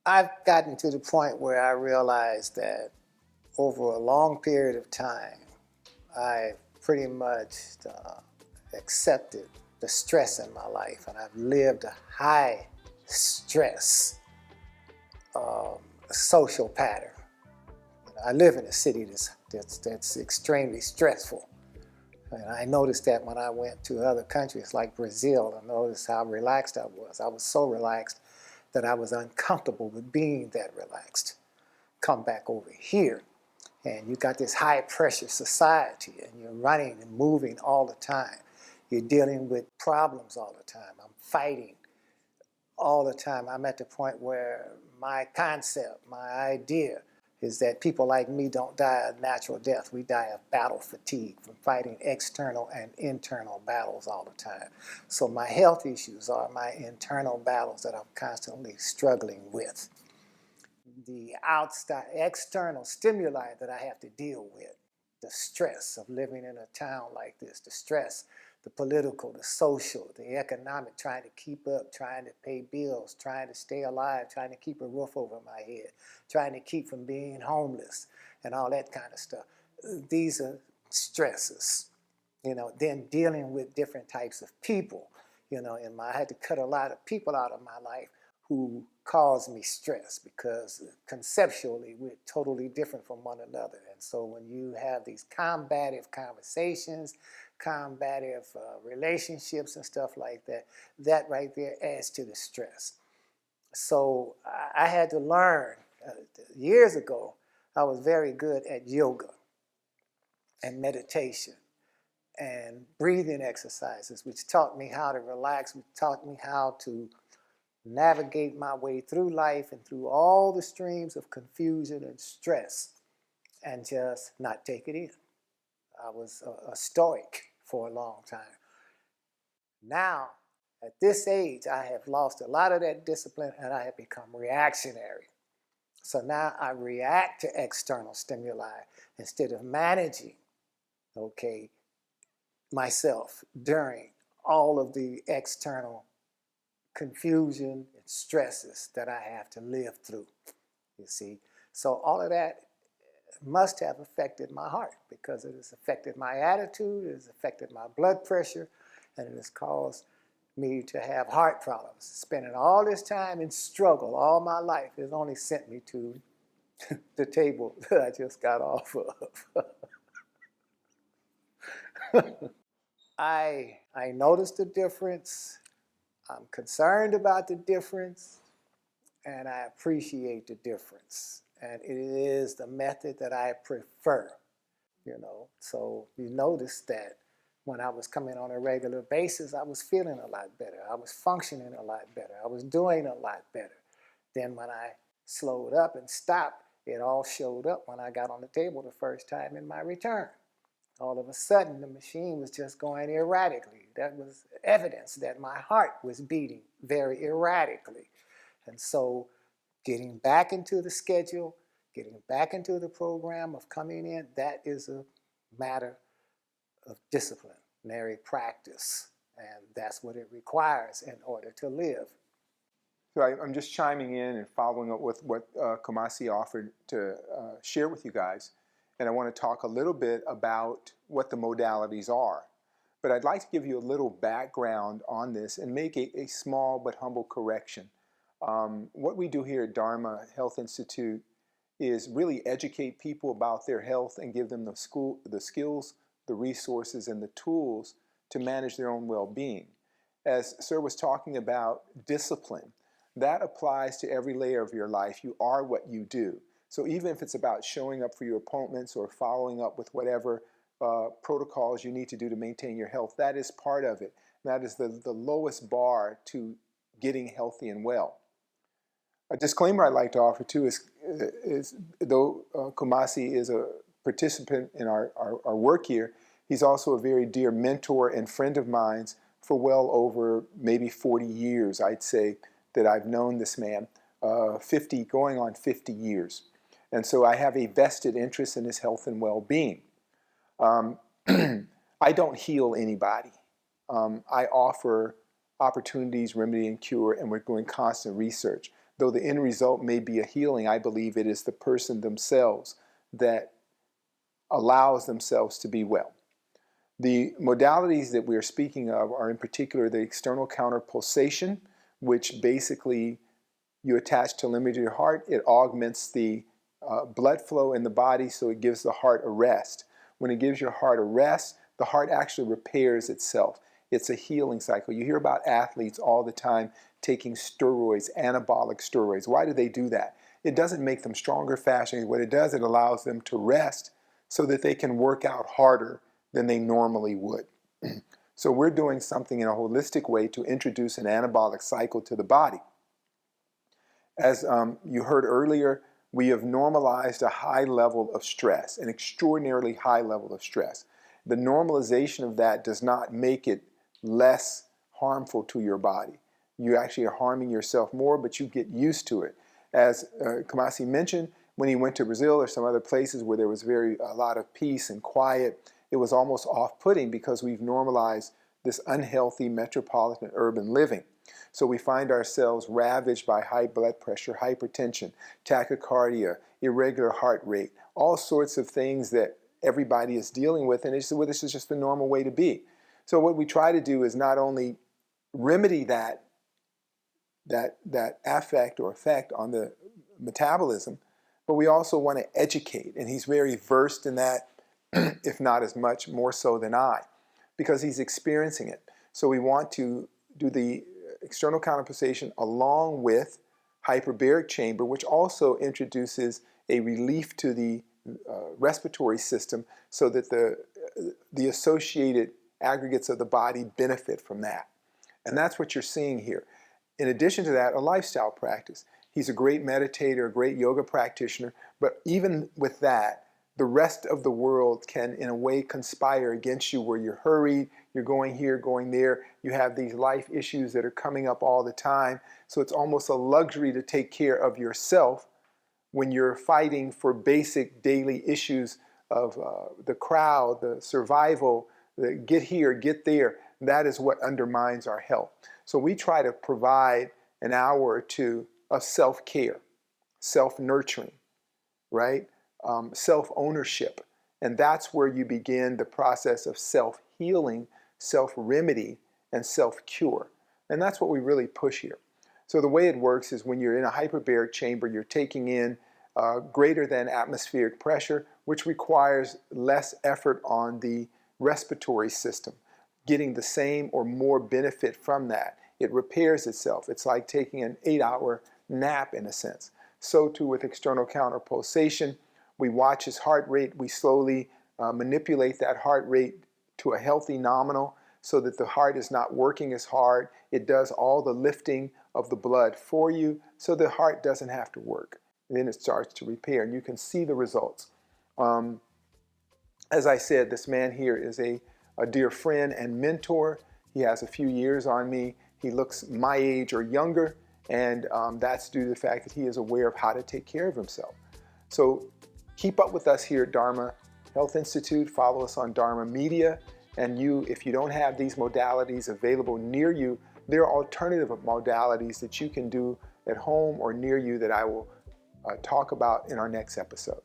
I've gotten to the point where I realized that over a long period of time, I pretty much accepted the stress in my life, and I've lived a high stress social pattern. I live in a city that's extremely stressful. And I noticed that when I went to other countries like Brazil, I noticed how relaxed I was. I was so relaxed that I was uncomfortable with being that relaxed. Come back over here, and you got this high pressure society, and you're running and moving all the time. You're dealing with problems all the time. I'm fighting all the time. I'm at the point where my concept, my idea, is that people like me don't die a natural death. We die of battle fatigue from fighting external and internal battles all the time. So my health issues are my internal battles that I'm constantly struggling with. The outside, external stimuli that I have to deal with, the stress of living in a town like this, the stress, the political, the social, the economic, trying to keep up, trying to pay bills, trying to stay alive, trying to keep a roof over my head, trying to keep from being homeless, and all that kind of stuff. These are stresses. Then dealing with different types of people. And I had to cut a lot of people out of my life who cause me stress, because conceptually we're totally different from one another. And so when you have these combative conversations, combative relationships and stuff like that, that right there adds to the stress. So I had to learn, years ago, I was very good at yoga and meditation and breathing exercises, which taught me how to relax, which taught me how to navigate my way through life and through all the streams of confusion and stress, and just not take it in. I was a stoic for a long time. Now, at this age, I have lost a lot of that discipline, and I have become reactionary. So now I react to external stimuli instead of managing, okay, myself during all of the external confusion and stresses that I have to live through, you see. So all of that must have affected my heart, because it has affected my attitude, it has affected my blood pressure, and it has caused me to have heart problems. Spending all this time in struggle all my life has only sent me to the table that I just got off of. I noticed the difference. I'm concerned about the difference, and I appreciate the difference. And it is the method that I prefer, So you notice that when I was coming on a regular basis, I was feeling a lot better. I was functioning a lot better. I was doing a lot better. Then when I slowed up and stopped, it all showed up when I got on the table the first time in my return. All of a sudden, the machine was just going erratically. That was evidence that my heart was beating very erratically. And so getting back into the schedule, getting back into the program of coming in, that is a matter of disciplinary practice. And that's what it requires in order to live. So I'm just chiming in and following up with what Kumasi offered to share with you guys. And I want to talk a little bit about what the modalities are. But I'd like to give you a little background on this and make a small but humble correction. What we do here at Dharma Health Institute is really educate people about their health and give them the skills, the resources, and the tools to manage their own well-being. As Sir was talking about discipline, that applies to every layer of your life. You are what you do. So even if it's about showing up for your appointments or following up with whatever protocols you need to do to maintain your health, that is part of it. That is the lowest bar to getting healthy and well. A disclaimer I'd like to offer too is though Kumasi is a participant in our work here, he's also a very dear mentor and friend of mine for well over maybe 40 years, I'd say, that I've known this man, 50 going on 50 years. And so I have a vested interest in his health and well-being. I don't heal anybody. I offer opportunities, remedy, and cure, and we're doing constant research. Though the end result may be a healing, I believe it is the person themselves that allows themselves to be well. The modalities that we are speaking of are in particular the external counter pulsation, which basically you attach telemetry to your heart. It augments the blood flow in the body, so it gives the heart a rest. When it gives your heart a rest, the heart actually repairs itself. It's a healing cycle. You hear about athletes all the time taking steroids, anabolic steroids. Why do they do that? It doesn't make them stronger, faster. What it does, it allows them to rest so that they can work out harder than they normally would. So we're doing something in a holistic way to introduce an anabolic cycle to the body. As you heard earlier, we have normalized a high level of stress, an extraordinarily high level of stress. The normalization of that does not make it less harmful to your body. You actually are harming yourself more, but you get used to it. As Kumasi mentioned, when he went to Brazil or some other places where there was a lot of peace and quiet, it was almost off-putting because we've normalized this unhealthy metropolitan urban living. So we find ourselves ravaged by high blood pressure, hypertension, tachycardia, irregular heart rate, all sorts of things that everybody is dealing with, and they say, well, this is just the normal way to be. So what we try to do is not only remedy that affect or effect on the metabolism, but we also want to educate, and he's very versed in that, if not as much more so than I, because he's experiencing it. So we want to do the external counterpulsation along with hyperbaric chamber, which also introduces a relief to the respiratory system so that the associated aggregates of the body benefit from that. And that's what you're seeing here. In addition to that, a lifestyle practice. He's a great meditator, a great yoga practitioner, but even with that, the rest of the world can, in a way, conspire against you where you're hurried, you're going here, going there, you have these life issues that are coming up all the time. So it's almost a luxury to take care of yourself when you're fighting for basic daily issues of the crowd, the survival, the get here, get there. That is what undermines our health. So we try to provide an hour or two of self-care, self-nurturing, right? Self-ownership. And that's where you begin the process of self-healing, self-remedy, and self-cure. And that's what we really push here. So the way it works is when you're in a hyperbaric chamber, you're taking in greater than atmospheric pressure, which requires less effort on the respiratory system, getting the same or more benefit from that. It repairs itself. It's like taking an 8-hour nap in a sense. So too with external counterpulsation. We watch his heart rate. We slowly manipulate that heart rate to a healthy nominal so that the heart is not working as hard. It does all the lifting of the blood for you so the heart doesn't have to work. And then it starts to repair, and you can see the results. As I said, this man here is a dear friend and mentor. He has a few years on me. He looks my age or younger, and that's due to the fact that he is aware of how to take care of himself. So keep up with us here at Dharma Health Institute. Follow us on Dharma Media. And if you don't have these modalities available near you, there are alternative modalities that you can do at home or near you that I will talk about in our next episode.